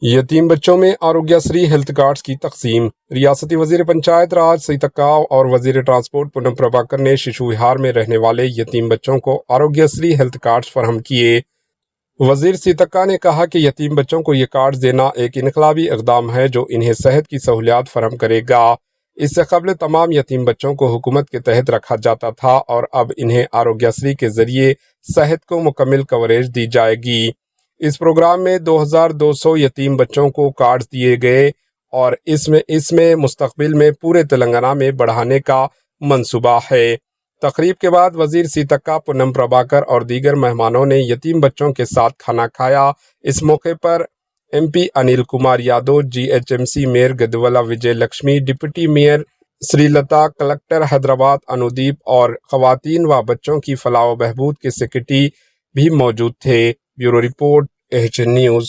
یتیم بچوں میں آروگیہ سری ہیلتھ کارڈز کی تقسیم۔ ریاستی وزیر پنچایت راج سیتکا اور وزیر ٹرانسپورٹ پونم پربھاکر نے ششو وہار میں رہنے والے یتیم بچوں کو آروگیہ سری ہیلتھ کارڈز فراہم کیے۔ وزیر سیتکا نے کہا کہ یتیم بچوں کو یہ کارڈز دینا ایک انقلابی اقدام ہے جو انہیں صحت کی سہولیات فراہم کرے گا۔ اس سے قبل تمام یتیم بچوں کو حکومت کے تحت رکھا جاتا تھا اور اب انہیں آروگیہ سری کے ذریعے صحت کو مکمل کوریج دی جائے گی۔ اس پروگرام میں 2200 یتیم بچوں کو کارڈز دیے گئے اور اس میں مستقبل میں پورے تلنگانہ میں بڑھانے کا منصوبہ ہے۔ تقریب کے بعد وزیر سیتکا، پونم پربھاکر اور دیگر مہمانوں نے یتیم بچوں کے ساتھ کھانا کھایا۔ اس موقع پر M P Anil Kumar Yadav, G H M C mayor Gadwal Vijaya Lakshmi, deputy mayor Sri Latha, collector Hyderabad Anudeep اور خواتین و بچوں کی فلاح و بہبود کے سیکریٹری بھی موجود تھے۔ Bureau report, H N news.